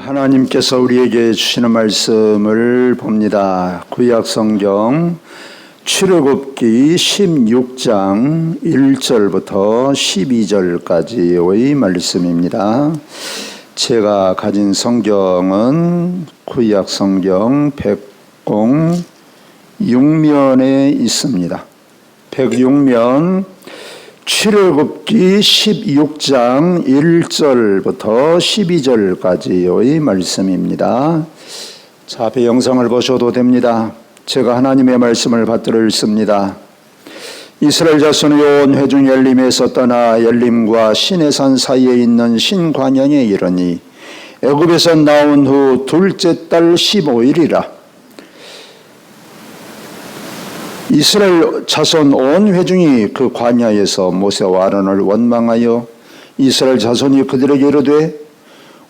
하나님께서 우리에게 주시는 말씀을 봅니다. 구약성경 출애굽기 16장 1절부터 12절까지의 말씀입니다. 제가 가진 성경은 구약성경 106면에 있습니다. 106면 출애굽기 16장 1절부터 12절까지의 말씀입니다. 자, 앞에 영상을 보셔도 됩니다. 제가 하나님의 말씀을 받들어 읽습니다. 이스라엘 자손의 온 회중 엘림에서 떠나 엘림과 시내산 사이에 있는 신광야에 이르니 애굽에서 나온 후 둘째 달 15일이라. 이스라엘 자손 온 회중이 그 광야에서 모세와 아론을 원망하여 이스라엘 자손이 그들에게 이르되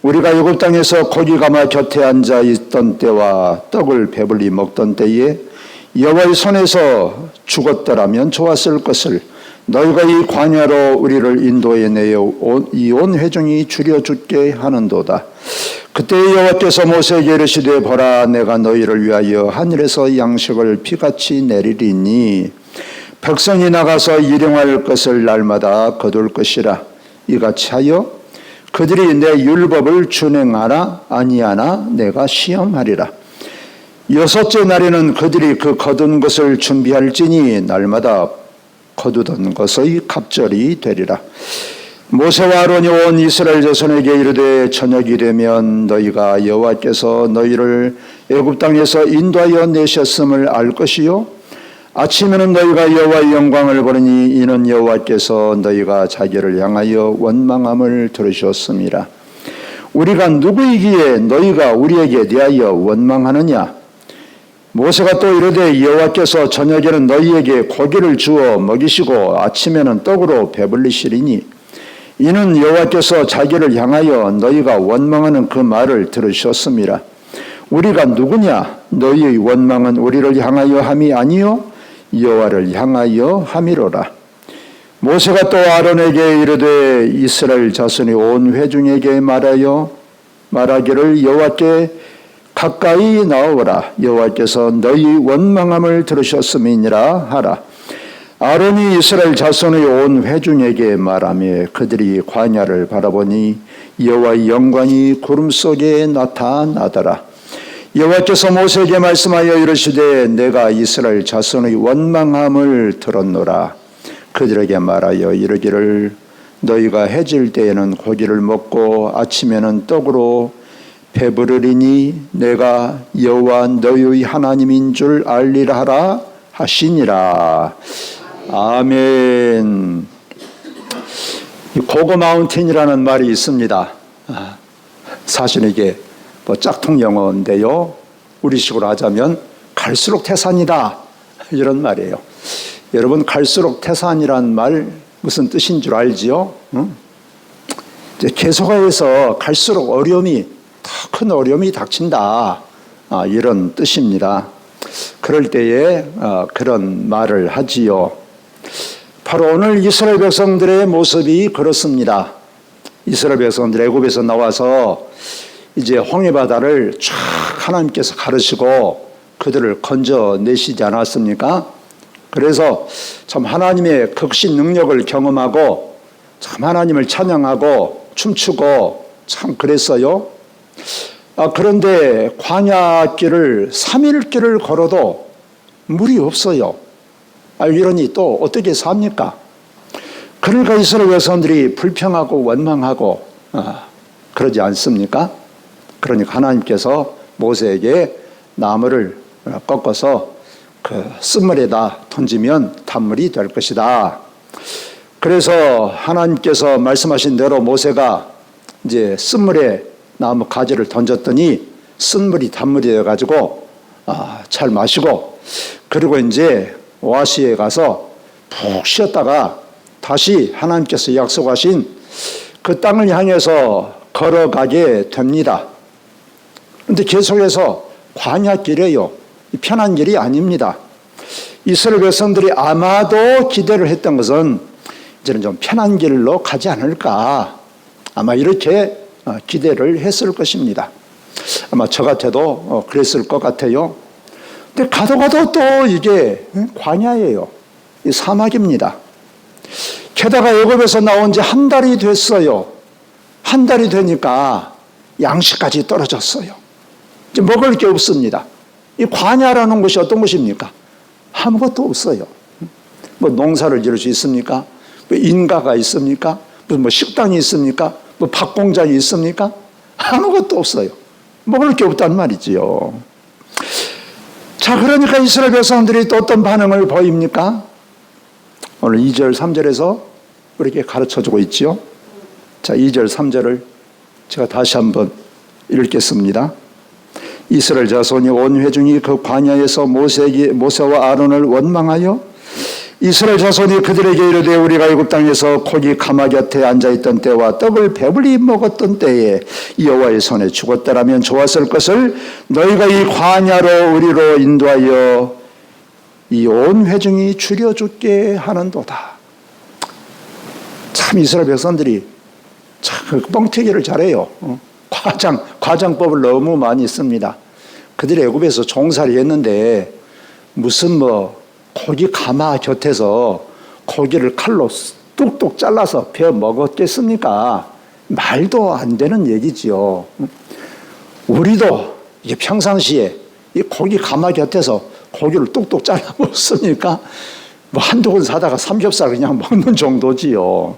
우리가 애굽 땅에서 고기 가마 곁에 앉아 있던 때와 떡을 배불리 먹던 때에 여호와의 손에서 죽었더라면 좋았을 것을 너희가 이 광야로 우리를 인도해 내어 이 온 회중이 죽여 죽게 하는도다. 그때 여호와께서 모세에게 이르시되 보라 내가 너희를 위하여 하늘에서 양식을 비같이 내리리니 백성이 나가서 일용할 것을 날마다 거둘 것이라. 이같이 하여 그들이 내 율법을 준행하나 아니하나 내가 시험하리라. 여섯째 날에는 그들이 그 거둔 것을 준비할지니 날마다 거두던 것의 갑절이 되리라. 모세와 아론이 온 이스라엘 자손에게 이르되 저녁이 되면 너희가 여호와께서 너희를 애굽 땅에서 인도하여 내셨음을 알 것이요 아침에는 너희가 여호와의 영광을 보리니 이는 여호와께서 너희가 자기를 향하여 원망함을 들으셨음이라. 우리가 누구이기에 너희가 우리에게 대하여 원망하느냐? 모세가 또 이르되 여호와께서 저녁에는 너희에게 고기를 주어 먹이시고 아침에는 떡으로 배불리시리니 이는 여호와께서 자기를 향하여 너희가 원망하는 그 말을 들으셨음이라. 우리가 누구냐? 너희의 원망은 우리를 향하여 함이 아니요 여호와를 향하여 함이로라. 모세가 또 아론에게 이르되 이스라엘 자손이 온 회중에게 말하기를 여호와께 가까이 나오라. 여호와께서 너희 원망함을 들으셨음이니라 하라. 아론이 이스라엘 자손의 온 회중에게 말하며 그들이 광야를 바라보니 여호와의 영광이 구름 속에 나타나더라. 여호와께서 모세에게 말씀하여 이르시되 내가 이스라엘 자손의 원망함을 들었노라. 그들에게 말하여 이르기를 너희가 해질 때에는 고기를 먹고 아침에는 떡으로 배부르리니 내가 여호와 너희의 하나님인 줄 알리라 하라 하시니라. 아멘. 고고 마운틴이라는 말이 있습니다. 사실 이게 짝퉁 영어인데요. 우리식으로 하자면 갈수록 태산이다 이런 말이에요. 여러분 갈수록 태산이란 말 무슨 뜻인 줄 알지요? 이제 계속해서 갈수록 어려움이 더 큰 어려움이 닥친다 이런 뜻입니다. 그럴 때에 그런 말을 하지요. 바로 오늘 이스라엘 백성들의 모습이 그렇습니다. 이스라엘 백성들 애굽에서 나와서 이제 홍해바다를 쫙 하나님께서 가르시고 그들을 건져내시지 않았습니까? 그래서 참 하나님의 극신 능력을 경험하고 참 하나님을 찬양하고 춤추고 참 그랬어요. 그런데 광야길을 3일길을 걸어도 물이 없어요. 이러니 또 어떻게 삽니까? 그러니까 이스라엘 백성들이 불평하고 원망하고 그러지 않습니까? 그러니까 하나님께서 모세에게 나무를 꺾어서 그 쓴물에다 던지면 단물이 될 것이다. 그래서 하나님께서 말씀하신 대로 모세가 이제 쓴물에 나무 가지를 던졌더니 쓴물이 단물이 되어가지고 잘 마시고 그리고 이제 오아시에 가서 푹 쉬었다가 다시 하나님께서 약속하신 그 땅을 향해서 걸어가게 됩니다. 그런데 계속해서 광야길이에요. 편한 길이 아닙니다. 이스라엘 백성들이 아마도 기대를 했던 것은 이제는 좀 편한 길로 가지 않을까 아마 이렇게 기대를 했을 것입니다. 아마 저 같아도 그랬을 것 같아요. 근데 가도 또 이게 광야예요. 이 사막입니다. 게다가 애굽에서 나온 지 한 달이 됐어요. 한 달이 되니까 양식까지 떨어졌어요. 이제 먹을 게 없습니다. 이 광야라는 것이 어떤 것입니까? 아무것도 없어요. 뭐 농사를 지을 수 있습니까? 뭐 인가가 있습니까? 뭐 식당이 있습니까? 뭐 밭공장이 있습니까? 아무것도 없어요. 먹을 게 없단 말이지요. 자, 그러니까 이스라엘 백성들이 또 어떤 반응을 보입니까? 오늘 2절, 3절에서 우리에게 가르쳐주고 있죠. 자, 2절, 3절을 제가 다시 한번 읽겠습니다. 이스라엘 자손이 온 회중이 그 광야에서 모세와 아론을 원망하여 이스라엘 자손이 그들에게 이르되 우리가 애굽 땅에서 고기 가마 곁에 앉아있던 때와 떡을 배불리 먹었던 때에 여호와의 손에 죽었더라면 좋았을 것을 너희가 이 광야로 우리로 인도하여 이 온 회중이 줄여 죽게 하는도다. 참 이스라엘 백성들이 참 뻥튀기를 잘해요. 과장법을 너무 많이 씁니다. 그들이 애굽에서 종살이 했는데 무슨 고기 가마 곁에서 고기를 칼로 뚝뚝 잘라서 베어 먹었겠습니까? 말도 안 되는 얘기지요. 우리도 이게 평상시에 이 고기 가마 곁에서 고기를 뚝뚝 잘라 먹습니까? 한두 번 사다가 삼겹살 그냥 먹는 정도지요.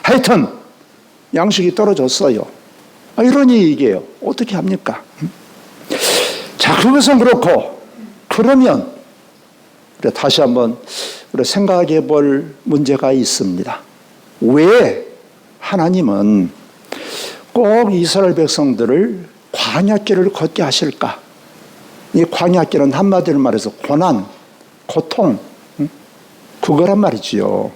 하여튼 양식이 떨어졌어요. 이러니 이게요. 어떻게 합니까? 자, 그것은 그렇고 그러면 다시 한번 우리 생각해 볼 문제가 있습니다. 왜 하나님은 꼭 이스라엘 백성들을 광야길을 걷게 하실까? 이 광야길은 한마디로 말해서 고난, 고통, 그거란 말이지요.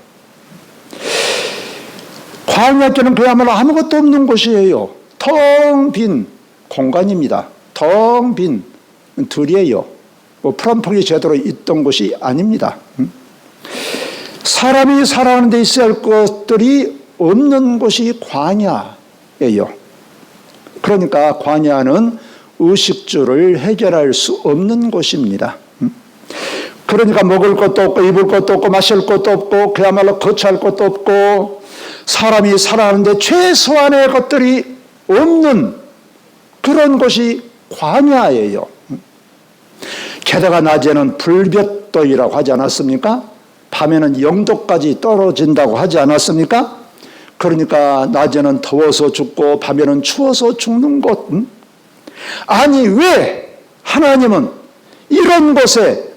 광야길은 그야말로 아무것도 없는 곳이에요. 텅 빈 공간입니다. 텅 빈 들이에요. 풀한폭이 제대로 있던 곳이 아닙니다. 사람이 살아가는 데 있어야 할 것들이 없는 곳이 광야예요. 그러니까 광야는 의식주를 해결할 수 없는 곳입니다. 그러니까 먹을 것도 없고 입을 것도 없고 마실 것도 없고 그야말로 거처할 것도 없고 사람이 살아가는데 최소한의 것들이 없는 그런 곳이 광야예요. 게다가 낮에는 불볕더위라고 하지 않았습니까? 밤에는 0도까지 떨어진다고 하지 않았습니까? 그러니까 낮에는 더워서 죽고 밤에는 추워서 죽는 곳. 아니 왜 하나님은 이런 곳에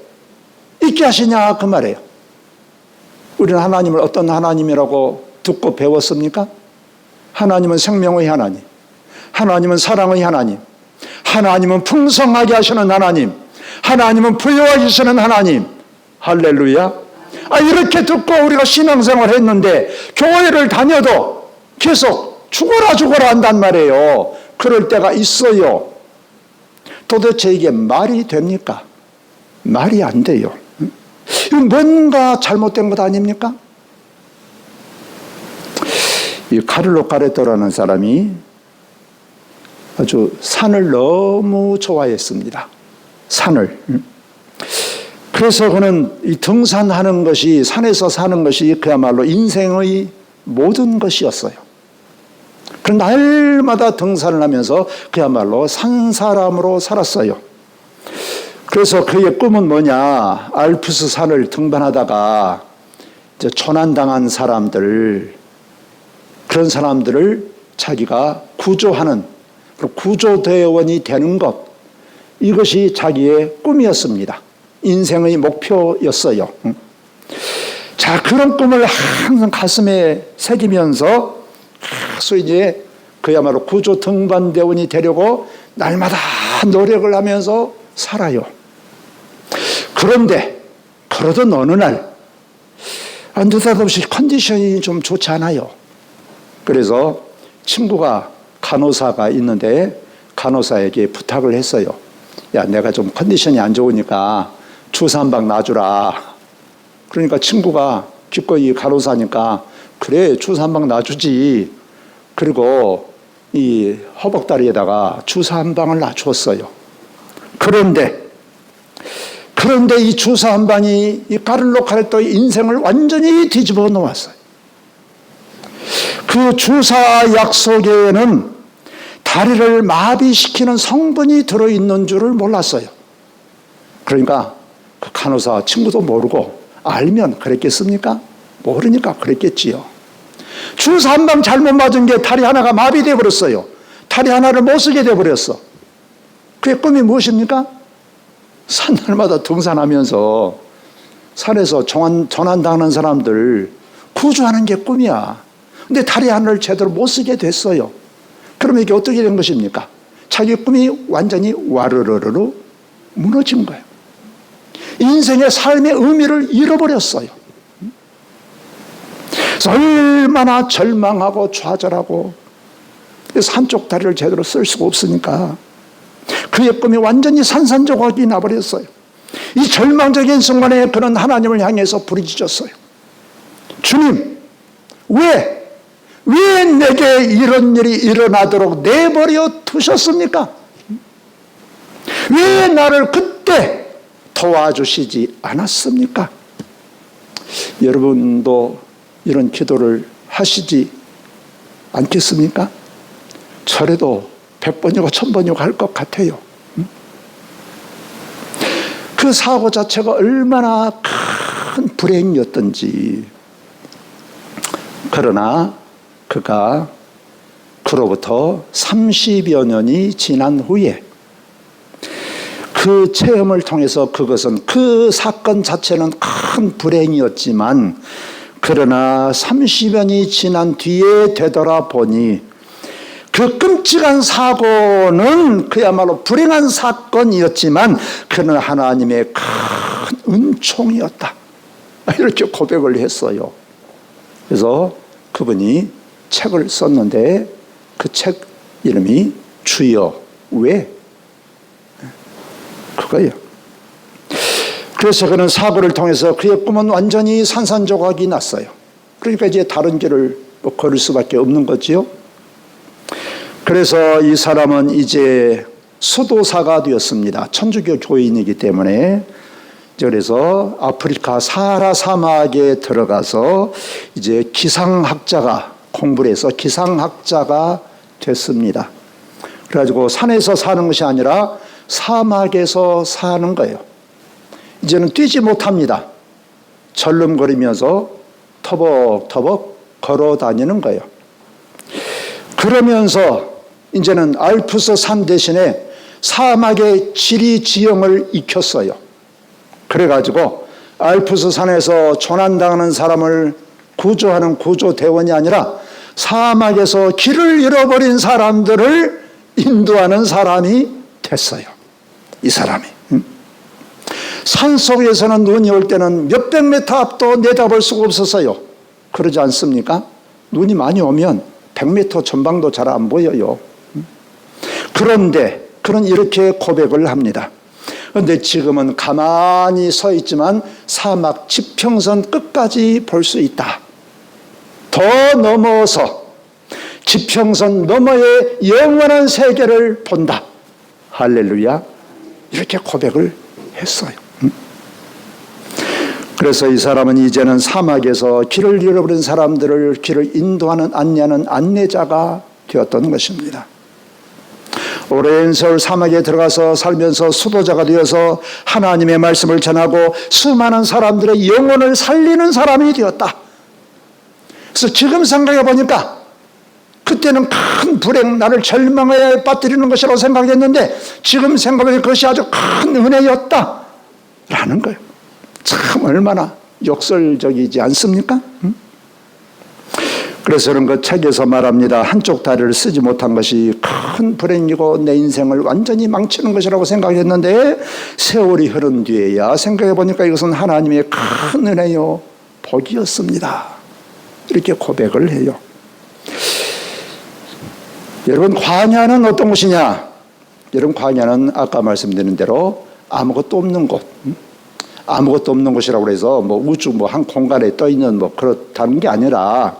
있게 하시냐 그 말이에요. 우리는 하나님을 어떤 하나님이라고 듣고 배웠습니까? 하나님은 생명의 하나님, 하나님은 사랑의 하나님, 하나님은 풍성하게 하시는 하나님, 하나님은 부여하시는 하나님. 할렐루야. 이렇게 듣고 우리가 신앙생활을 했는데 교회를 다녀도 계속 죽어라 한단 말이에요. 그럴 때가 있어요. 도대체 이게 말이 됩니까? 말이 안 돼요. 뭔가 잘못된 것 아닙니까? 이 카를로 카레토라는 사람이 아주 산을 너무 좋아했습니다. 산을. 그래서 그는 이 등산하는 것이, 산에서 사는 것이 그야말로 인생의 모든 것이었어요. 그런 날마다 등산을 하면서 그야말로 산 사람으로 살았어요. 그래서 그의 꿈은 뭐냐? 알프스 산을 등반하다가 이제 조난당한 사람들, 그런 사람들을 자기가 구조하는, 구조대원이 되는 것, 이것이 자기의 꿈이었습니다. 인생의 목표였어요. 자, 그런 꿈을 항상 가슴에 새기면서 계속 이제 그야말로 구조 등반대원이 되려고 날마다 노력을 하면서 살아요. 그런데 그러던 어느 날 느닷없이 컨디션이 좀 좋지 않아요. 그래서 친구가 간호사가 있는데 간호사에게 부탁을 했어요. 야, 내가 좀 컨디션이 안 좋으니까 주사 한 방 놔주라. 그러니까 친구가 기꺼이 간호사니까 그래 주사 한 방 놔주지. 그리고 이 허벅다리에다가 주사 한 방을 놔주었어요. 그런데 이 주사 한 방이 이 카를로 카레토의 인생을 완전히 뒤집어 놓았어요. 그 주사 약 속에는 다리를 마비시키는 성분이 들어있는 줄을 몰랐어요. 그러니까 그 간호사 친구도 모르고, 알면 그랬겠습니까? 모르니까 그랬겠지요. 주사 한 방 잘못 맞은 게 다리 하나가 마비되어 버렸어요. 다리 하나를 못 쓰게 되어 버렸어. 그의 꿈이 무엇입니까? 산날마다 등산하면서 산에서 조난당하는 사람들 구조하는 게 꿈이야. 근데 다리 하나를 제대로 못 쓰게 됐어요. 그러면 이게 어떻게 된 것입니까? 자기 꿈이 완전히 와르르르 무너진 거예요. 인생의 삶의 의미를 잃어버렸어요. 그래서 얼마나 절망하고 좌절하고, 한쪽 다리를 제대로 쓸 수가 없으니까 그의 꿈이 완전히 산산조각이 나버렸어요. 이 절망적인 순간에 그는 하나님을 향해서 부르짖었어요. 주님, 왜 내게 이런 일이 일어나도록 내버려 두셨습니까? 왜 나를 그때 도와주시지 않았습니까? 여러분도 이런 기도를 하시지 않겠습니까? 저래도 100번이고 1000번이고 할 것 같아요. 그 사고 자체가 얼마나 큰 불행이었던지. 그러나 그가 그로부터 30여 년이 지난 후에 그 체험을 통해서 그것은, 그 사건 자체는 큰 불행이었지만, 그러나 30여 년이 지난 뒤에 되돌아보니 그 끔찍한 사고는 그야말로 불행한 사건이었지만 그는 하나님의 큰 은총이었다, 이렇게 고백을 했어요. 그래서 그분이 책을 썼는데 그 책 이름이 주여 왜? 그거예요. 그래서 그는 사고를 통해서 그의 꿈은 완전히 산산조각이 났어요. 그러니까 이제 다른 길을 걸을 수밖에 없는 거지요. 그래서 이 사람은 이제 수도사가 되었습니다. 천주교 교인이기 때문에. 그래서 아프리카 사하라 사막에 들어가서 이제 기상학자가, 공부를 해서 기상학자가 됐습니다. 그래가지고 산에서 사는 것이 아니라 사막에서 사는 거예요. 이제는 뛰지 못합니다. 절름거리면서 터벅터벅 걸어 다니는 거예요. 그러면서 이제는 알프스 산 대신에 사막의 지리 지형을 익혔어요. 그래가지고 알프스 산에서 조난당하는 사람을 구조하는 구조대원이 아니라 사막에서 길을 잃어버린 사람들을 인도하는 사람이 됐어요. 이 사람이. 산속에서는 눈이 올 때는 몇백 미터 앞도 내다볼 수가 없었어요. 그러지 않습니까? 눈이 많이 오면 100m 전방도 잘 안 보여요. 그런데 그는 이렇게 고백을 합니다. 그런데 지금은 가만히 서 있지만 사막 지평선 끝까지 볼 수 있다. 더 넘어서 지평선 너머의 영원한 세계를 본다. 할렐루야. 이렇게 고백을 했어요. 그래서 이 사람은 이제는 사막에서 길을 잃어버린 사람들을 길을 인도하는, 안내하는 안내자가 되었던 것입니다. 오랜 세월 사막에 들어가서 살면서 수도자가 되어서 하나님의 말씀을 전하고 수많은 사람들의 영혼을 살리는 사람이 되었다. 그래서 지금 생각해 보니까 그때는 큰 불행, 나를 절망에 빠뜨리는 것이라고 생각했는데 지금 생각하면 그것이 아주 큰 은혜였다 라는 거예요. 참 얼마나 역설적이지 않습니까? 그래서 그런 그 책에서 말합니다. 한쪽 다리를 쓰지 못한 것이 큰 불행이고 내 인생을 완전히 망치는 것이라고 생각했는데 세월이 흐른 뒤에야 생각해 보니까 이것은 하나님의 큰 은혜요 복이었습니다. 이렇게 고백을 해요. 여러분, 광야는 어떤 곳이냐? 여러분, 광야는 아까 말씀드린 대로 아무것도 없는 곳, 아무것도 없는 곳이라고 해서 뭐 우주 뭐 한 공간에 떠 있는 뭐 그렇다는 게 아니라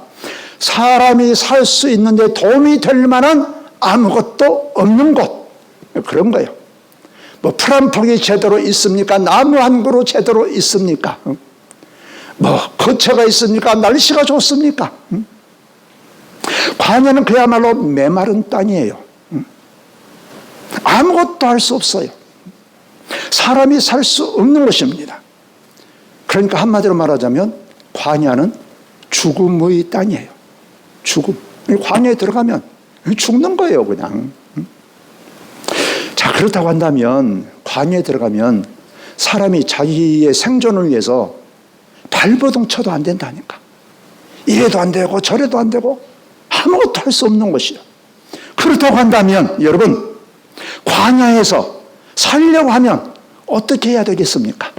사람이 살 수 있는데 도움이 될 만한 아무것도 없는 곳, 그런 거예요. 뭐 풀 한 폭이 제대로 있습니까? 나무 한 그루 제대로 있습니까? 뭐 거처가 있습니까? 날씨가 좋습니까? 광야는 그야말로 메마른 땅이에요. 아무것도 할 수 없어요. 사람이 살 수 없는 곳입니다. 그러니까 한마디로 말하자면 광야는 죽음의 땅이에요. 죽음. 광야에 들어가면 죽는 거예요, 그냥. 자, 그렇다고 한다면 광야에 들어가면 사람이 자기의 생존을 위해서 발버둥 쳐도 안 된다니까. 이래도 안 되고 저래도 안 되고 아무것도 할 수 없는 것이요. 그렇다고 한다면 여러분, 광야에서 살려고 하면 어떻게 해야 되겠습니까?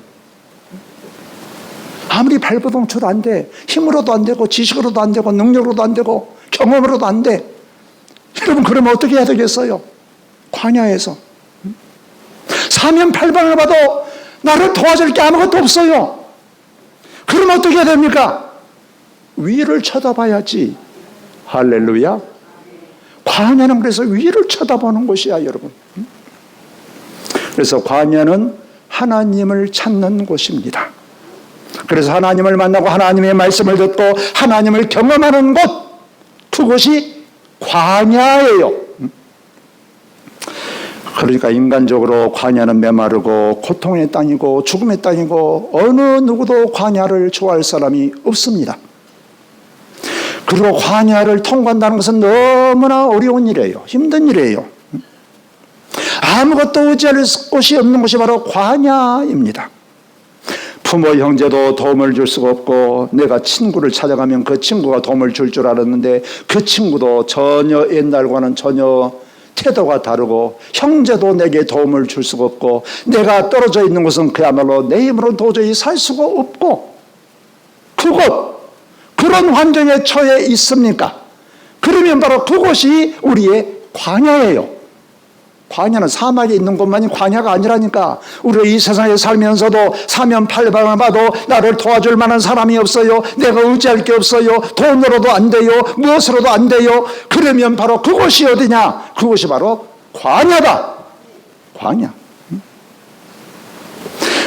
아무리 발버둥 쳐도 안 돼. 힘으로도 안 되고 지식으로도 안 되고 능력으로도 안 되고 경험으로도 안 돼. 여러분, 그러면 어떻게 해야 되겠어요? 광야에서 사면팔방을 봐도 나를 도와줄 게 아무것도 없어요. 그럼 어떻게 해야 됩니까? 위를 쳐다봐야지. 할렐루야. 광야는 그래서 위를 쳐다보는 곳이야, 여러분. 그래서 광야는 하나님을 찾는 곳입니다. 그래서 하나님을 만나고 하나님의 말씀을 듣고 하나님을 경험하는 곳, 그곳이 광야예요. 그러니까 인간적으로 광야는 메마르고 고통의 땅이고 죽음의 땅이고 어느 누구도 광야를 좋아할 사람이 없습니다. 그리고 광야를 통과한다는 것은 너무나 어려운 일이에요. 힘든 일이에요. 아무것도 의지할 곳이 없는 곳이 바로 광야입니다. 부모 형제도 도움을 줄 수가 없고 내가 친구를 찾아가면 그 친구가 도움을 줄 줄 알았는데 그 친구도 전혀 옛날과는 전혀 태도가 다르고 형제도 내게 도움을 줄 수가 없고 내가 떨어져 있는 곳은 그야말로 내 힘으로 도저히 살 수가 없고 그런 환경에 처해 있습니까? 그러면 바로 그곳이 우리의 광야예요. 광야는 사막에 있는 곳만이 광야가 아니라니까. 우리 이 세상에 살면서도 사면팔방을 봐도 나를 도와줄 만한 사람이 없어요. 내가 의지할 게 없어요. 돈으로도 안 돼요. 무엇으로도 안 돼요. 그러면 바로 그곳이 어디냐? 그곳이 바로 광야다. 광야.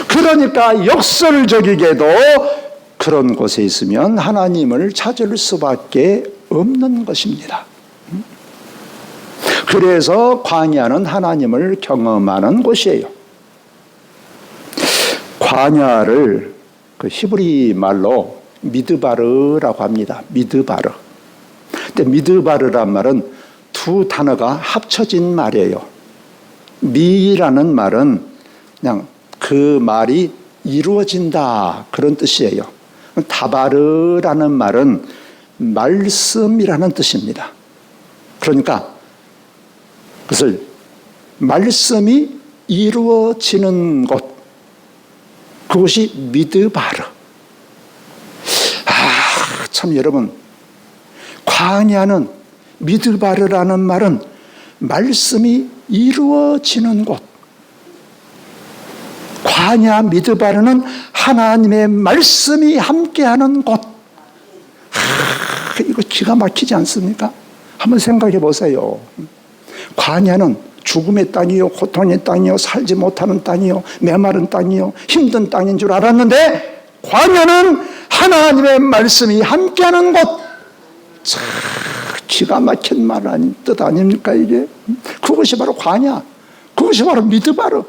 그러니까 역설적이게도 그런 곳에 있으면 하나님을 찾을 수밖에 없는 것입니다. 그래서 광야는 하나님을 경험하는 곳이에요. 광야를 그 히브리 말로 미드바르라고 합니다. 미드바르. 근데 미드바르란 말은 두 단어가 합쳐진 말이에요. 미라는 말은 그냥 그 말이 이루어진다 그런 뜻이에요. 다바르라는 말은 말씀이라는 뜻입니다. 그러니까 그것을 말씀이 이루어지는 곳, 그것이 미드바르. 참 여러분, 광야는 미드바르라는 말은 말씀이 이루어지는 곳. 광야 미드바르는 하나님의 말씀이 함께하는 곳. 이거 기가 막히지 않습니까? 한번 생각해 보세요. 광야는 죽음의 땅이요, 고통의 땅이요, 살지 못하는 땅이요, 메마른 땅이요, 힘든 땅인 줄 알았는데 광야는 하나님의 말씀이 함께하는 곳. 참 기가 막힌 말 아닌 뜻 아닙니까 이게? 그것이 바로 광야, 그것이 바로 미드바르.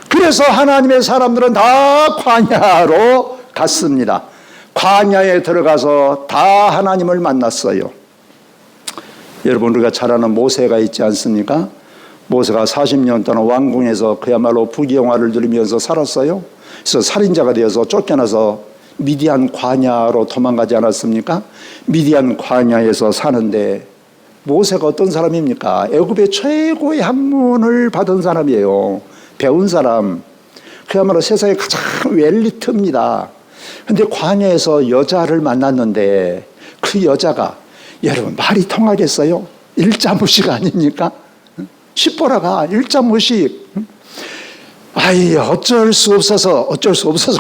그래서 하나님의 사람들은 다 광야로 갔습니다. 광야에 들어가서 다 하나님을 만났어요. 여러분, 우리가 잘 아는 모세가 있지 않습니까? 모세가 40년 동안 왕궁에서 그야말로 부귀영화를 누리면서 살았어요. 그래서 살인자가 되어서 쫓겨나서 미디안 광야로 도망가지 않았습니까? 미디안 광야에서 사는데 모세가 어떤 사람입니까? 애굽의 최고의 학문을 받은 사람이에요. 배운 사람. 그야말로 세상의 가장 엘리트입니다. 그런데 광야에서 여자를 만났는데 그 여자가 여러분 말이 통하겠어요? 일자무식 아닙니까? 십보라가 일자무식. 아이, 어쩔 수 없어서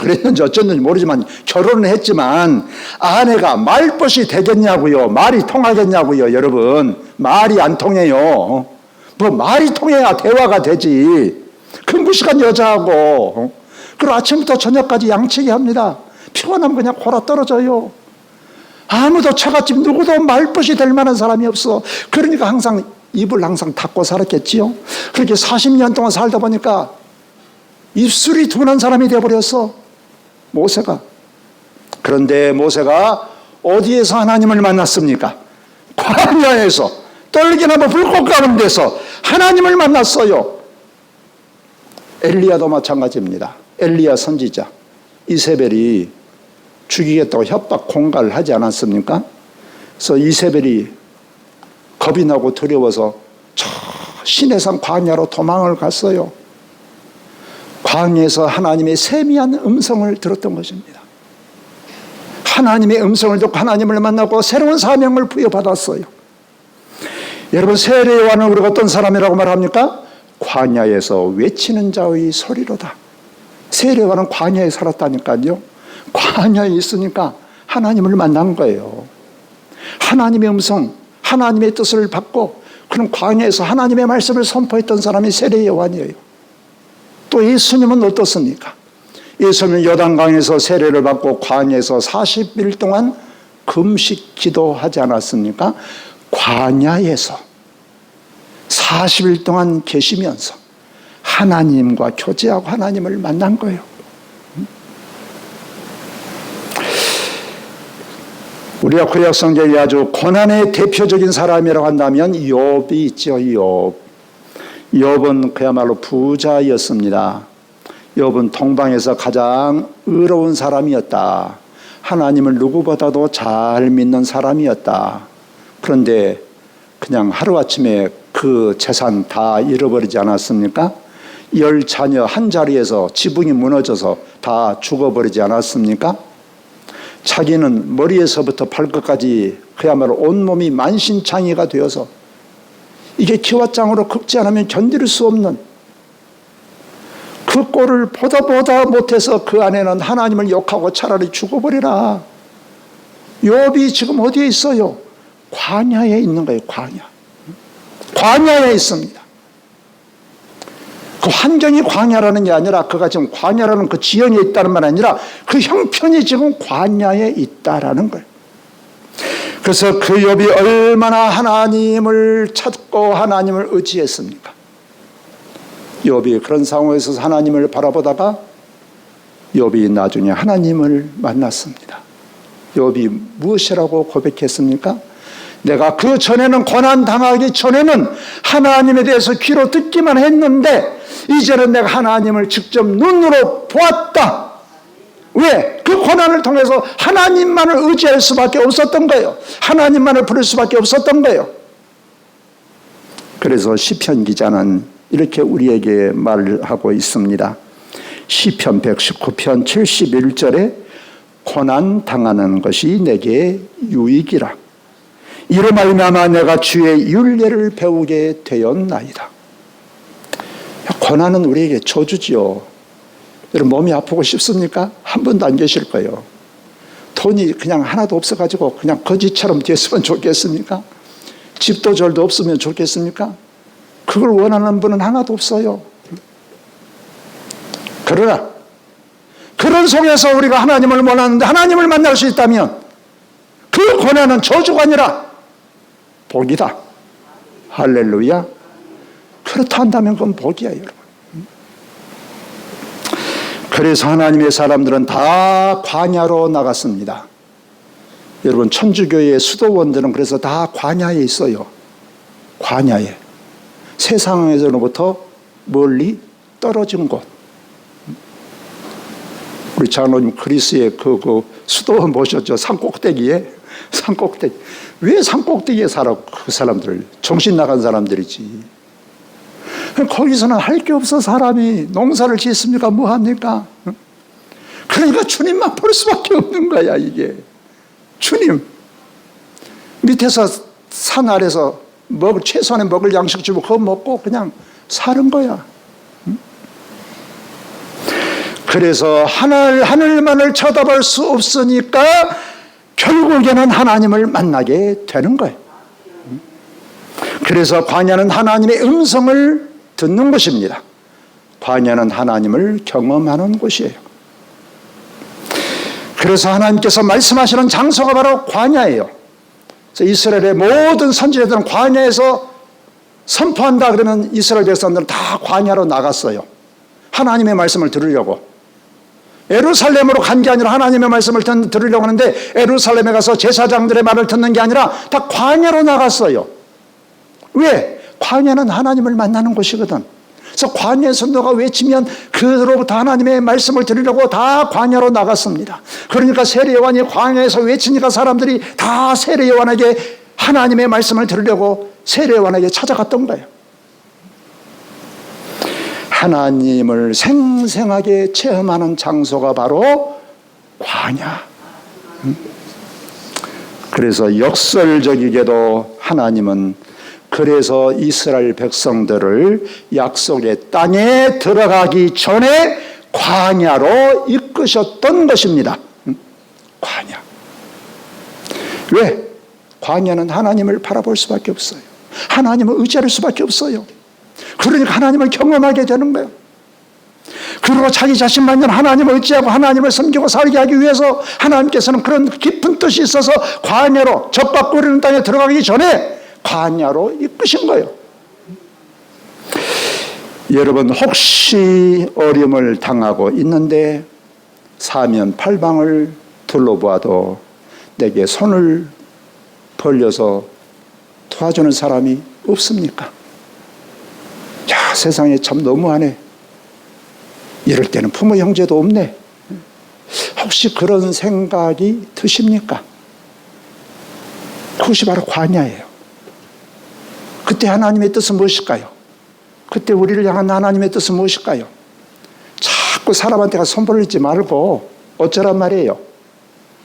그랬는지 어쩐지 모르지만 결혼은 했지만 아내가 말벗이 되겠냐고요. 말이 통하겠냐고요. 여러분, 말이 안 통해요. 뭐 말이 통해야 대화가 되지. 근무시간 여자하고 그리고 아침부터 저녁까지 양치기 합니다. 피곤하면 그냥 골아 떨어져요. 아무도 처갓집 누구도 말벗이 될 만한 사람이 없어. 그러니까 항상 입을 항상 닫고 살았겠지요. 그렇게 40년 동안 살다 보니까 입술이 둔한 사람이 되어버렸어, 모세가. 그런데 모세가 어디에서 하나님을 만났습니까? 광야에서, 떨기나무 불꽃 가운데서 하나님을 만났어요. 엘리야도 마찬가지입니다. 엘리야 선지자, 이세벨이 죽이겠다고 협박 공갈을 하지 않았습니까? 그래서 이세벨이 겁이 나고 두려워서 저 시내산 광야로 도망을 갔어요. 광야에서 하나님의 세미한 음성을 들었던 것입니다. 하나님의 음성을 듣고 하나님을 만나고 새로운 사명을 부여받았어요. 여러분, 세례요한은 우리가 어떤 사람이라고 말합니까? 광야에서 외치는 자의 소리로다. 세례요한은 광야에 살았다니까요. 광야에 있으니까 하나님을 만난 거예요. 하나님의 음성, 하나님의 뜻을 받고 그런 광야에서 하나님의 말씀을 선포했던 사람이 세례요한이에요. 또 예수님은 어떻습니까? 예수님은 요단강에서 세례를 받고 광야에서 40일 동안 금식 기도하지 않았습니까? 광야에서 40일 동안 계시면서 하나님과 교제하고 하나님을 만난 거예요. 우리가 구약 성경에 아주 고난의 대표적인 사람이라고 한다면 욥이 있죠. 욥은 그야말로 부자였습니다. 욥은 동방에서 가장 의로운 사람이었다. 하나님을 누구보다도 잘 믿는 사람이었다. 그런데 그냥 하루아침에 그 재산 다 잃어버리지 않았습니까? 10자녀 한 자리에서 지붕이 무너져서 다 죽어버리지 않았습니까? 자기는 머리에서부터 발끝까지 그야말로 온몸이 만신창이가 되어서 이게 기와장으로 긁지 않으면 견딜 수 없는 그 꼴을 보다 못해서 그 안에는 하나님을 욕하고 차라리 죽어버리라. 욥이 지금 어디에 있어요? 광야에 있는 거예요. 광야에 있습니다. 그 환경이 광야라는 게 아니라 그가 지금 광야라는 그 지형에 있다는 말이 아니라 그 형편이 지금 광야에 있다라는 거예요. 그래서 그 욥이 얼마나 하나님을 찾고 하나님을 의지했습니까? 욥이 그런 상황에서 하나님을 바라보다가 욥이 나중에 하나님을 만났습니다. 욥이 무엇이라고 고백했습니까? 내가 그 전에는 고난당하기 전에는 하나님에 대해서 귀로 듣기만 했는데 이제는 내가 하나님을 직접 눈으로 보았다. 왜? 그 고난을 통해서 하나님만을 의지할 수밖에 없었던 거예요. 하나님만을 부를 수밖에 없었던 거예요. 그래서 시편 기자는 이렇게 우리에게 말을 하고 있습니다. 시편 119편 71절에 고난 당하는 것이 내게 유익이라. 이로 말미암아 내가 주의 율례를 배우게 되었나이다. 고난은 우리에게 저주지요. 여러분, 몸이 아프고 싶습니까? 한 분도 안 계실 거예요. 돈이 그냥 하나도 없어가지고 그냥 거지처럼 됐으면 좋겠습니까? 집도 절도 없으면 좋겠습니까? 그걸 원하는 분은 하나도 없어요. 그러나 그런 속에서 우리가 하나님을 원하는데 하나님을 만날 수 있다면 그 고난은 저주가 아니라 복이다. 할렐루야. 그렇다 한다면 그건 복이야, 여러분. 그래서 하나님의 사람들은 다 광야로 나갔습니다. 여러분, 천주교의 수도원들은 그래서 다 광야에 있어요. 광야에. 세상에서로부터 멀리 떨어진 곳. 우리 장로님 그리스의 그 수도원 보셨죠? 산꼭대기에. 산꼭대기. 왜 산꼭대기에 살아? 그 사람들. 정신 나간 사람들이지. 거기서는 할 게 없어. 사람이 농사를 짓습니까? 뭐 합니까? 그러니까 주님만 볼 수밖에 없는 거야, 이게. 주님. 밑에서 산 아래서 최소한의 먹을 양식 주고 그거 먹고 그냥 사는 거야. 그래서 하늘만을 쳐다볼 수 없으니까 결국에는 하나님을 만나게 되는 거예요. 그래서 광야는 하나님의 음성을 듣는 곳입니다. 광야는 하나님을 경험하는 곳이에요. 그래서 하나님께서 말씀하시는 장소가 바로 광야예요. 그래서 이스라엘의 모든 선지자들은 광야에서 선포한다 그러면 이스라엘 백성들은 다 광야로 나갔어요. 하나님의 말씀을 들으려고. 예루살렘으로 간 게 아니라 하나님의 말씀을 들으려고 하는데 예루살렘에 가서 제사장들의 말을 듣는 게 아니라 다 광야로 나갔어요. 왜? 광야는 하나님을 만나는 곳이거든. 그래서 광야에서 너가 외치면 그로부터 하나님의 말씀을 들으려고 다 광야로 나갔습니다. 그러니까 세례요한이 광야에서 외치니까 사람들이 다 세례요한에게 하나님의 말씀을 들으려고 세례요한에게 찾아갔던 거예요. 하나님을 생생하게 체험하는 장소가 바로 광야. 그래서 역설적이게도 하나님은 그래서 이스라엘 백성들을 약속의 땅에 들어가기 전에 광야로 이끄셨던 것입니다. 광야. 왜? 광야는 하나님을 바라볼 수밖에 없어요. 하나님을 의지할 수밖에 없어요. 그러니까 하나님을 경험하게 되는 거예요. 그리고 자기 자신만을 하나님을 의지하고 하나님을 섬기고 살게 하기 위해서 하나님께서는 그런 깊은 뜻이 있어서 광야로 젖밥 끓이는 땅에 들어가기 전에 광야로 이끄신 거예요. 여러분 혹시 어려움을 당하고 있는데 사면 팔방을 둘러보아도 내게 손을 벌려서 도와주는 사람이 없습니까? 야, 세상에 참 너무하네. 이럴 때는 부모 형제도 없네. 혹시 그런 생각이 드십니까? 그것이 바로 광야예요. 그때 하나님의 뜻은 무엇일까요? 그때 우리를 향한 하나님의 뜻은 무엇일까요? 자꾸 사람한테 가서 손 벌리지 말고 어쩌란 말이에요?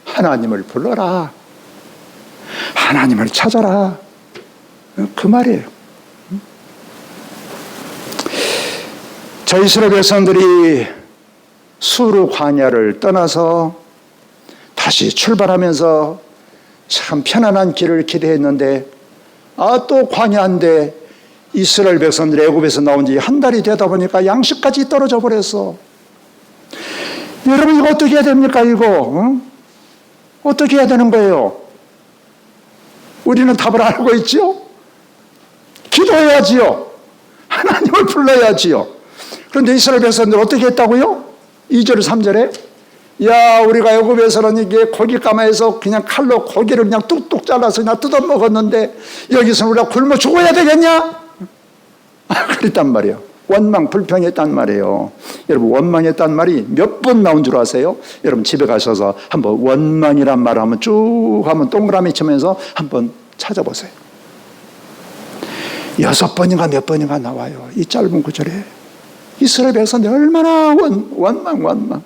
하나님을 불러라. 하나님을 찾아라. 그 말이에요. 저 이스라엘 백성들이 수르 광야를 떠나서 다시 출발하면서 참 편안한 길을 기대했는데 또 광야인데 이스라엘 백성들이 애굽에서 나온 지 한 달이 되다 보니까 양식까지 떨어져 버렸어. 여러분 이거 어떻게 해야 됩니까 이거? 어떻게 해야 되는 거예요? 우리는 답을 알고 있죠? 기도해야지요. 하나님을 불러야지요. 그런데 이스라엘 백성들 어떻게 했다고요? 2절 3절에 야 우리가 애굽에서는 이게 고기 가마에서 그냥 칼로 고기를 그냥 뚝뚝 잘라서 그냥 뜯어 먹었는데 여기서는 우리가 굶어 죽어야 되겠냐? 그랬단 말이에요. 원망 불평했단 말이에요. 여러분 원망했단 말이 몇 번 나온 줄 아세요? 여러분 집에 가셔서 한번 원망이란 말을 한번 쭉 한번 동그라미 치면서 한번 찾아보세요. 6번인가 몇 번인가 나와요. 이 짧은 구절에 이스라엘 백성들 얼마나 원망.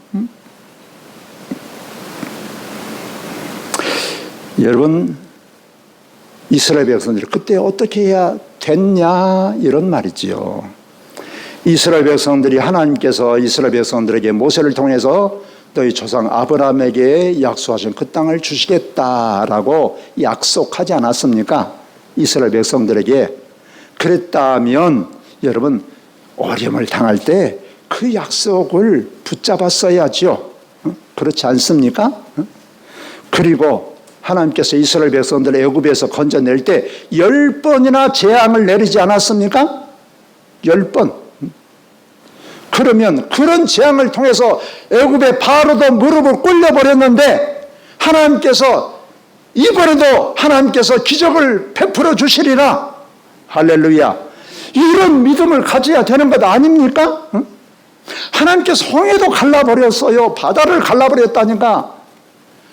여러분 이스라엘 백성들이 그때 어떻게 해야 됐냐 이런 말이지요. 이스라엘 백성들이 하나님께서 이스라엘 백성들에게 모세를 통해서 너희 조상 아브라함에게 약속하신 그 땅을 주시겠다라고 약속하지 않았습니까? 이스라엘 백성들에게. 그랬다면 여러분 어려움을 당할 때 그 약속을 붙잡았어야죠. 그렇지 않습니까? 그리고 하나님께서 이스라엘 백성들을 애굽에서 건져낼 때 10번이나 재앙을 내리지 않았습니까? 10번. 그러면 그런 재앙을 통해서 애굽의 바로도 무릎을 꿇려버렸는데 하나님께서 이번에도 하나님께서 기적을 베풀어 주시리라. 할렐루야. 이런 믿음을 가져야 되는 것 아닙니까? 하나님께서 홍해도 갈라버렸어요. 바다를 갈라버렸다니까.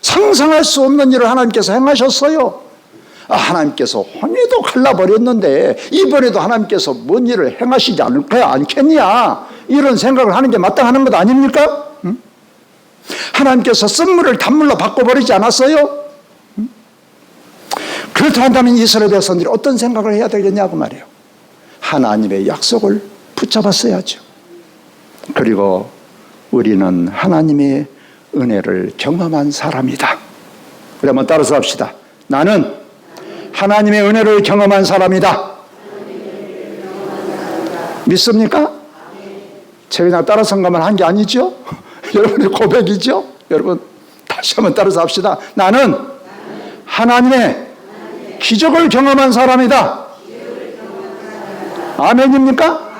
상상할 수 없는 일을 하나님께서 행하셨어요. 하나님께서 홍해도 갈라버렸는데 이번에도 하나님께서 뭔 일을 행하시지 않겠냐 이런 생각을 하는 게 마땅한 것 아닙니까? 하나님께서 쓴물을 단물로 바꿔버리지 않았어요? 그렇다면 이스라엘 백성들이 어떤 생각을 해야 되겠냐고 말이에요. 하나님의 약속을 붙잡았어야죠. 그리고 우리는 하나님의 은혜를 경험한 사람이다. 우리 한번 따라서 합시다. 나는 하나님의 은혜를 경험한 사람이다. 믿습니까? 제가 그냥 따라서 한 것만 한 게 아니죠? 여러분의 고백이죠? 여러분 다시 한번 따라서 합시다. 나는 하나님의 기적을 경험한 사람이다. 아멘입니까?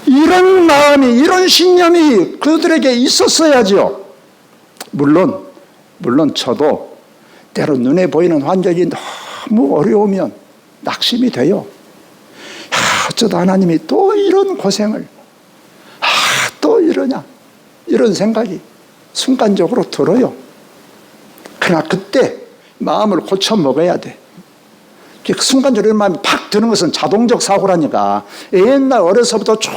이런 마음이, 이런 신념이 그들에게 있었어야죠. 물론 저도 때로 눈에 보이는 환경이 너무 어려우면 낙심이 돼요. 어쩌다 하나님이 또 이런 고생을, 또 이러냐, 이런 생각이 순간적으로 들어요. 그러나 그때 마음을 고쳐 먹어야 돼. 순간적으로 이런 마음이 팍 드는 것은 자동적 사고라니까. 옛날 어려서부터 쭉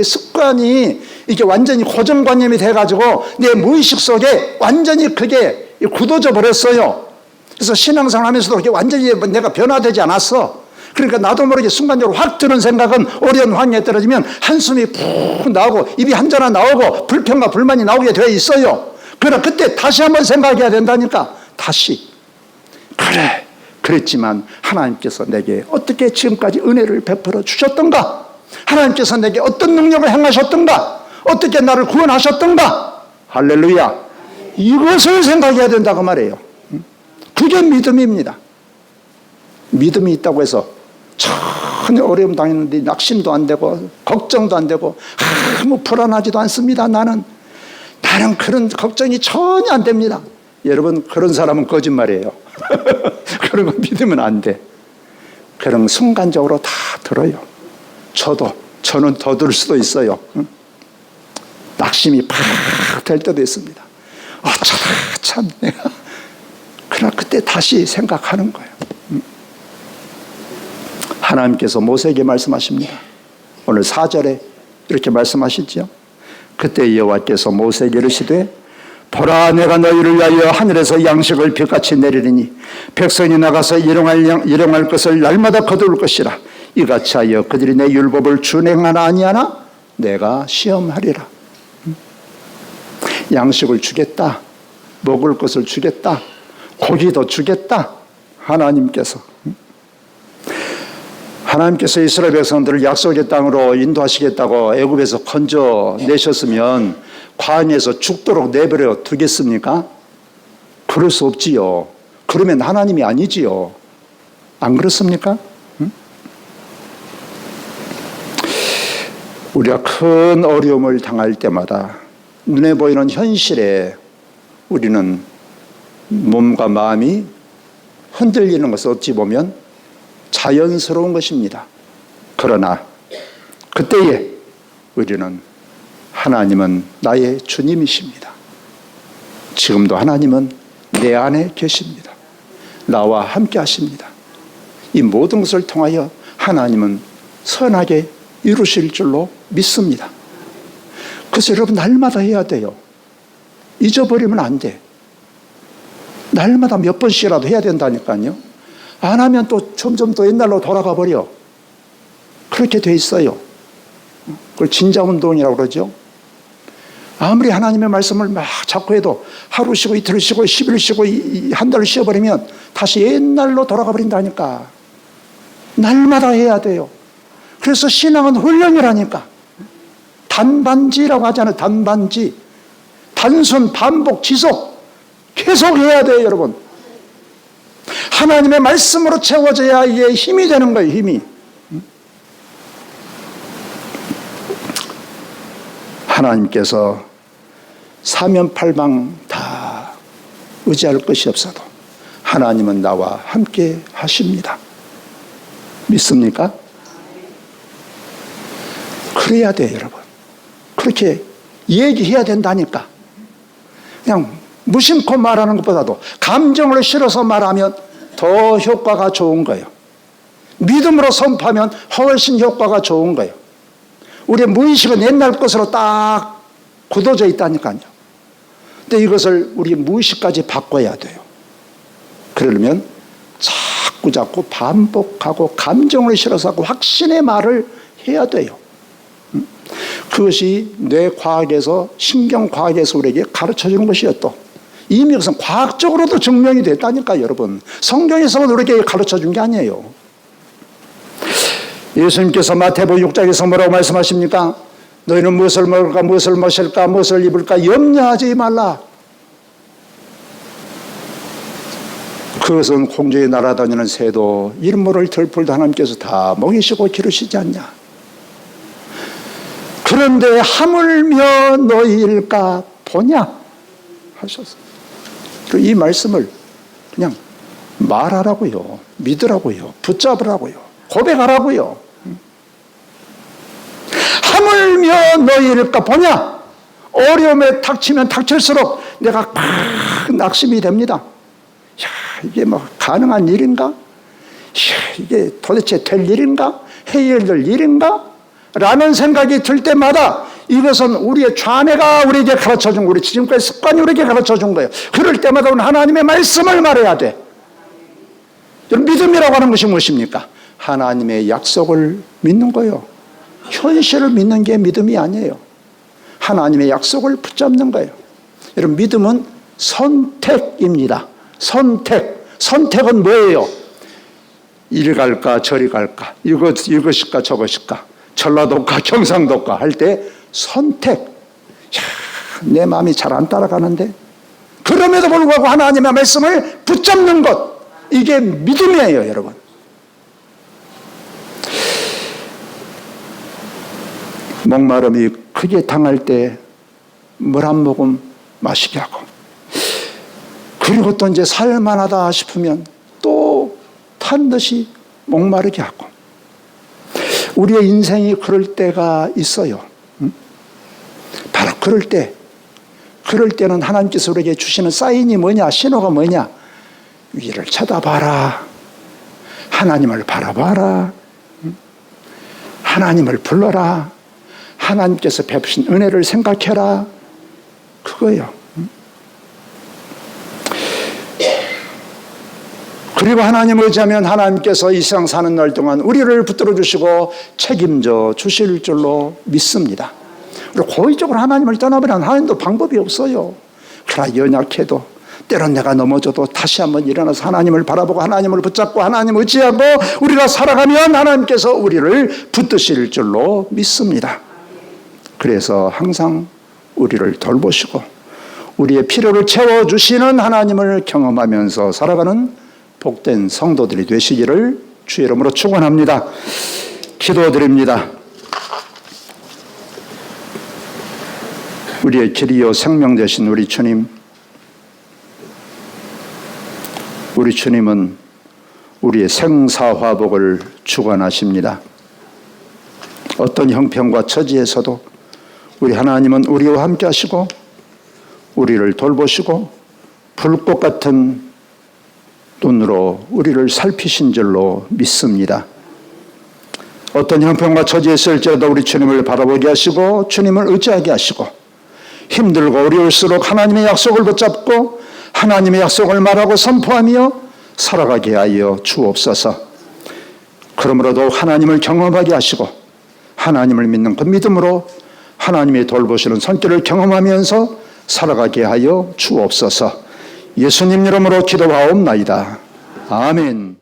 습관이 이게 완전히 고정관념이 돼가지고 내 무의식 속에 완전히 그게 굳어져 버렸어요. 그래서 신앙생활 하면서도 그게 완전히 내가 변화되지 않았어. 그러니까 나도 모르게 순간적으로 확 드는 생각은 어려운 환경에 떨어지면 한숨이 푹 나오고 입이 한자나 나오고 불평과 불만이 나오게 되어 있어요. 그러나 그때 다시 한번 생각해야 된다니까. 다시. 그래, 그랬지만 하나님께서 내게 어떻게 지금까지 은혜를 베풀어 주셨던가? 하나님께서 내게 어떤 능력을 행하셨던가? 어떻게 나를 구원하셨던가? 할렐루야. 이것을 생각해야 된다고 말해요. 그게 믿음입니다. 믿음이 있다고 해서 전혀 어려움 당했는데 낙심도 안 되고 걱정도 안 되고 아무 불안하지도 않습니다. 나는 그런 걱정이 전혀 안 됩니다. 여러분, 그런 사람은 거짓말이에요. 그런 거 믿으면 안 돼. 그런 순간적으로 다 들어요. 저는 더 들 수도 있어요. 낙심이 팍 될 때도 있습니다. 어쩌다 참 내가. 그러나 그때 다시 생각하는 거예요. 하나님께서 모세에게 말씀하십니다. 오늘 4절에 이렇게 말씀하시죠. 그때 여호와께서 모세에게 이르시되 보라, 내가 너희를 위하여 하늘에서 양식을 빛같이 내리리니 백성이 나가서 일용할 것을 날마다 거둘 것이라. 이같이 하여 그들이 내 율법을 준행하나 아니하나 내가 시험하리라. 양식을 주겠다, 먹을 것을 주겠다, 고기도 주겠다. 하나님께서 이스라엘 백성들을 약속의 땅으로 인도하시겠다고 애굽에서 건져내셨으면 광야에서 죽도록 내버려 두겠습니까? 그럴 수 없지요. 그러면 하나님이 아니지요. 안 그렇습니까? 우리가 큰 어려움을 당할 때마다 눈에 보이는 현실에 우리는 몸과 마음이 흔들리는 것을 어찌 보면 자연스러운 것입니다. 그러나 그때에 우리는 하나님은 나의 주님이십니다. 지금도 하나님은 내 안에 계십니다. 나와 함께 하십니다. 이 모든 것을 통하여 하나님은 선하게 이루실 줄로 믿습니다. 그래서 여러분 날마다 해야 돼요. 잊어버리면 안 돼. 날마다 몇 번씩이라도 해야 된다니까요. 안 하면 또 점점 또 옛날로 돌아가 버려. 그렇게 돼 있어요. 그걸 진자운동이라고 그러죠. 아무리 하나님의 말씀을 막 자꾸 해도 하루 쉬고 이틀 쉬고 10일 쉬고 한 달 쉬어버리면 다시 옛날로 돌아가 버린다니까. 날마다 해야 돼요. 그래서 신앙은 훈련이라니까. 단반지라고 하잖아요. 단반지. 단순, 반복, 지속. 계속 해야 돼요, 여러분. 하나님의 말씀으로 채워져야 이게 힘이 되는 거예요, 힘이. 하나님께서 사면팔방 다 의지할 것이 없어도 하나님은 나와 함께 하십니다. 믿습니까? 그래야 돼요, 여러분. 그렇게 얘기해야 된다니까. 그냥 무심코 말하는 것보다도 감정을 실어서 말하면 더 효과가 좋은 거예요. 믿음으로 선포하면 훨씬 효과가 좋은 거예요. 우리의 무의식은 옛날 것으로 딱 굳어져 있다니까요. 근데 이것을 우리 무의식까지 바꿔야 돼요. 그러려면 자꾸 반복하고 감정을 실어서 하고 확신의 말을 해야 돼요. 그것이 뇌과학에서 신경과학에서 우리에게 가르쳐주는 것이요. 또 이미 그것은 과학적으로도 증명이 됐다니까 여러분. 성경에서만 우리에게 가르쳐준 게 아니에요. 예수님께서 마태복음 6장에서 뭐라고 말씀하십니까? 너희는 무엇을 먹을까 무엇을 마실까 무엇을 입을까 염려하지 말라. 그것은 공중에 날아다니는 새도 이름 모를 들풀도 하나님께서 다 먹이시고 기르시지 않냐. 그런데 하물며 너희일까 보냐 하셨어요. 이 말씀을 그냥 말하라고요. 믿으라고요. 붙잡으라고요. 고백하라고요. 하물며 너희일까 보냐. 어려움에 닥치면 닥칠수록 내가 낙심이 됩니다. 야, 이게 뭐 가능한 일인가? 야, 이게 도대체 될 일인가? 해결될 일인가? 라는 생각이 들 때마다 이것은 우리의 자매가 우리에게 가르쳐준, 우리 지금까지 습관이 우리에게 가르쳐준 거예요. 그럴 때마다 우리는 하나님의 말씀을 말해야 돼. 믿음이라고 하는 것이 무엇입니까? 하나님의 약속을 믿는 거예요. 현실을 믿는 게 믿음이 아니에요. 하나님의 약속을 붙잡는 거예요. 여러분, 믿음은 선택입니다. 선택은 뭐예요? 이리 갈까 저리 갈까, 이것일까 저것일까, 전라도가 경상도가 할 때 선택. 야, 내 마음이 잘 안 따라가는데 그럼에도 불구하고 하나님의 말씀을 붙잡는 것, 이게 믿음이에요. 여러분, 목마름이 크게 당할 때 물 한 모금 마시게 하고, 그리고 또 이제 살만하다 싶으면 또 탄 듯이 목마르게 하고. 우리의 인생이 그럴 때가 있어요. 바로 그럴 때는 하나님께서 우리에게 주시는 사인이 뭐냐, 신호가 뭐냐? 위를 쳐다봐라. 하나님을 바라봐라. 하나님을 불러라. 하나님께서 베푸신 은혜를 생각해라. 그거예요. 그리고 하나님 의지하면 하나님께서 이 세상 사는 날 동안 우리를 붙들어 주시고 책임져 주실 줄로 믿습니다. 그리고 고의적으로 하나님을 떠나버리면 하나님도 방법이 없어요. 그러나 연약해도 때론 내가 넘어져도 다시 한번 일어나서 하나님을 바라보고 하나님을 붙잡고 하나님 의지하고 우리가 살아가면 하나님께서 우리를 붙드실 줄로 믿습니다. 그래서 항상 우리를 돌보시고 우리의 필요를 채워주시는 하나님을 경험하면서 살아가는 복된 성도들이 되시기를 주의 이름으로 축원합니다. 기도드립니다. 우리의 길이요 생명 되신 우리 주님, 우리 주님은 우리의 생사화복을 주관하십니다. 어떤 형편과 처지에서도 우리 하나님은 우리와 함께 하시고 우리를 돌보시고 불꽃 같은 눈으로 우리를 살피신 줄로 믿습니다. 어떤 형편과 처지에 있을지라도 우리 주님을 바라보게 하시고 주님을 의지하게 하시고 힘들고 어려울수록 하나님의 약속을 붙잡고 하나님의 약속을 말하고 선포하며 살아가게 하여 주옵소서. 그러므로도 하나님을 경험하게 하시고 하나님을 믿는 그 믿음으로 하나님의 돌보시는 손길을 경험하면서 살아가게 하여 주옵소서. 예수님 이름으로 기도하옵나이다. 아멘.